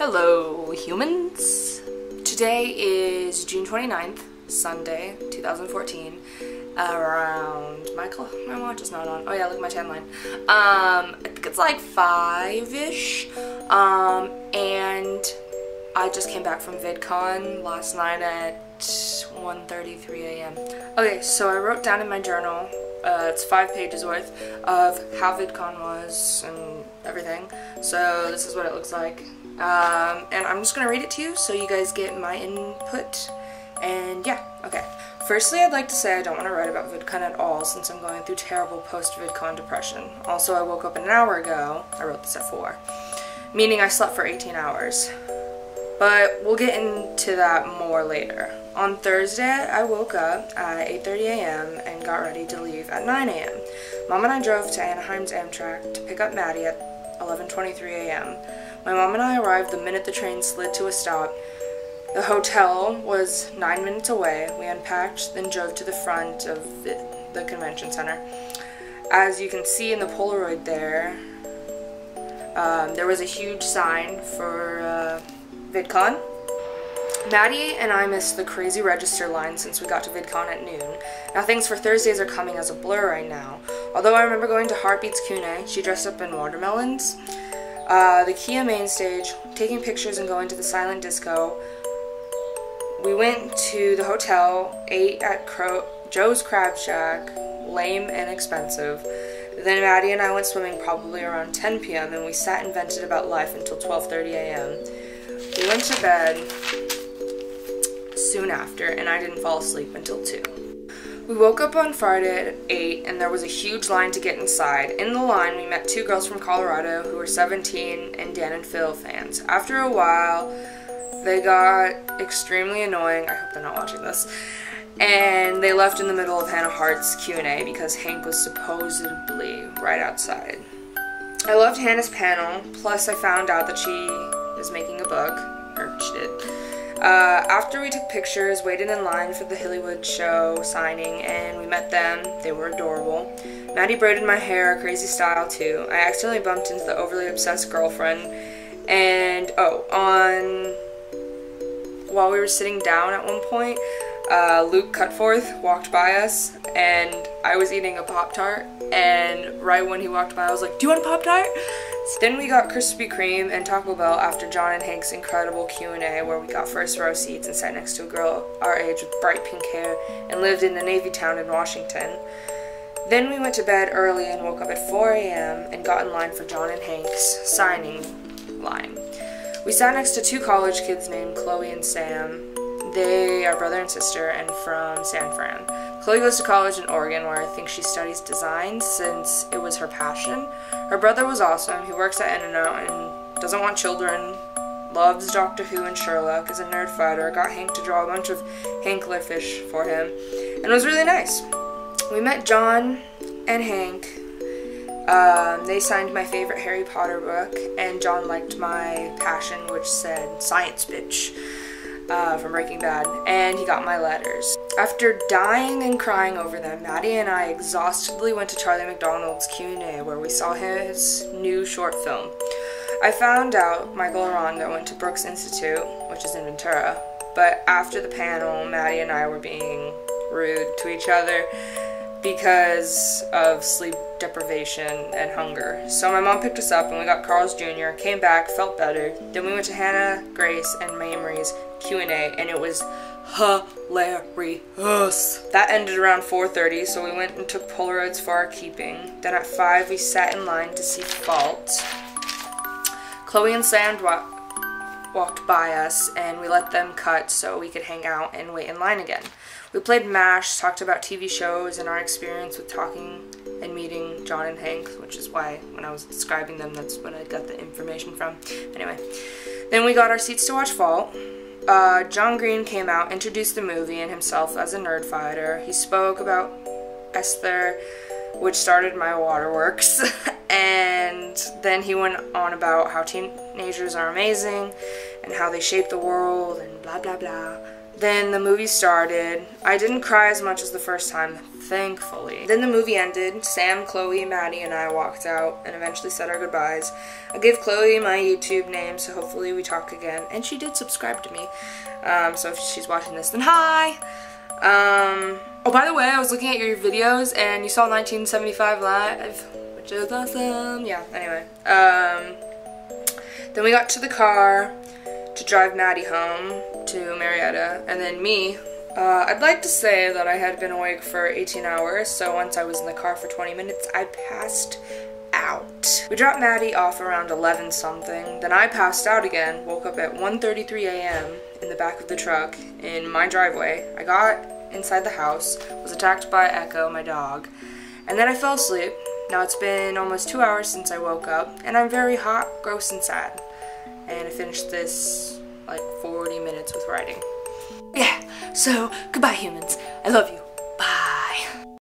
Hello, humans! Today is June 29th, Sunday, 2014, around, my watch is not on, oh yeah, look at my tan line. I think it's like 5-ish, and I just came back from VidCon last night at 1:33 a.m. Okay, so I wrote down in my journal, it's 5 pages worth, of how VidCon was and everything, so this is what it looks like. And I'm just gonna read it to you so you guys get my input, and yeah, okay. Firstly, I'd like to say I don't want to write about VidCon at all since I'm going through terrible post-VidCon depression. Also, I woke up an hour ago, I wrote this at 4, meaning I slept for 18 hours. But we'll get into that more later. On Thursday, I woke up at 8:30 a.m. and got ready to leave at 9 a.m. Mom and I drove to Anaheim's Amtrak to pick up Maddie at 11:23 a.m. My mom and I arrived the minute the train slid to a stop. The hotel was 9 minutes away. We unpacked, then drove to the front of the convention center. As you can see in the Polaroid there was a huge sign for VidCon. Maddie and I missed the crazy register line since we got to VidCon at noon. Now things for Thursdays are coming as a blur right now. Although I remember going to Heartbeat's Q&A, she dressed up in watermelons. The Kia main stage, taking pictures and going to the silent disco. We went to the hotel, ate at Joe's Crab Shack, lame and expensive. Then Maddie and I went swimming probably around 10 p.m. and we sat and vented about life until 12:30 a.m. We went to bed soon after, and I didn't fall asleep until 2. We woke up on Friday at 8, and there was a huge line to get inside. In the line, we met 2 girls from Colorado who were 17 and Dan and Phil fans. After a while, they got extremely annoying. I hope they're not watching this. And they left in the middle of Hannah Hart's Q&A because Hank was supposedly right outside. I loved Hannah's panel, plus I found out that she is making a book, or she did. After we took pictures, waited in line for the Hollywood show signing, and we met them. They were adorable. Maddie braided my hair, crazy style too. I accidentally bumped into the overly obsessed girlfriend, and while we were sitting down at one point, Luke Cutforth walked by us, and I was eating a Pop-Tart, and right when he walked by, I was like, "Do you want a Pop-Tart?" Then we got Krispy Kreme and Taco Bell after John and Hank's incredible Q&A, where we got first row seats and sat next to a girl our age with bright pink hair and lived in a Navy town in Washington. Then we went to bed early and woke up at 4 a.m. and got in line for John and Hank's signing line. We sat next to 2 college kids named Chloe and Sam. They are brother and sister and from San Fran. Chloe goes to college in Oregon, where I think she studies design since it was her passion. Her brother was awesome. He works at N&O and doesn't want children, loves Doctor Who and Sherlock, is a nerd fighter, got Hank to draw a bunch of Hanklerfish for him, and it was really nice. We met John and Hank. They signed my favorite Harry Potter book, and John liked my passion, which said "Science Bitch" from Breaking Bad, and he got my letters. After dying and crying over them, Maddie and I exhaustedly went to Charlie McDonald's Q&A, where we saw his new short film. I found out Michael Aranda went to Brooks Institute, which is in Ventura, but after the panel, Maddie and I were being rude to each other because of sleep deprivation and hunger. So my mom picked us up and we got Carl's Jr., came back, felt better. Then we went to Hannah, Grace, and Mamrie's Q&A, and it was hilarious. That ended around 4:30, so we went and took Polaroids for our keeping. Then at 5, we sat in line to see Fault. Chloe and Sam walked by us, and we let them cut so we could hang out and wait in line again. We played MASH, talked about TV shows and our experience with talking and meeting John and Hank, which is why when I was describing them, that's when I got the information from. Anyway, then we got our seats to watch Fault. John Green came out, introduced the movie and himself as a nerd fighter. He spoke about Esther, which started my waterworks, and then he went on about how teenagers are amazing and how they shape the world and blah blah blah. Then the movie started. I didn't cry as much as the first time. thankfully. Then the movie ended. Sam, Chloe, Maddie, and I walked out and eventually said our goodbyes. I gave Chloe my YouTube name, so hopefully we talk again. And she did subscribe to me. So if she's watching this, then hi! Oh, by the way, I was looking at your videos and you saw 1975 live, which is awesome. Yeah, anyway. Then we got to the car to drive Maddie home to Marietta, and then me. I'd like to say that I had been awake for 18 hours, so once I was in the car for 20 minutes, I passed out. We dropped Maddie off around 11 something, then I passed out again, woke up at 1:33 a.m. in the back of the truck in my driveway. I got inside the house, was attacked by Echo, my dog, and then I fell asleep. Now it's been almost 2 hours since I woke up, and I'm very hot, gross, and sad. And I finished this like 40 minutes with writing. Yeah, so goodbye humans. I love you.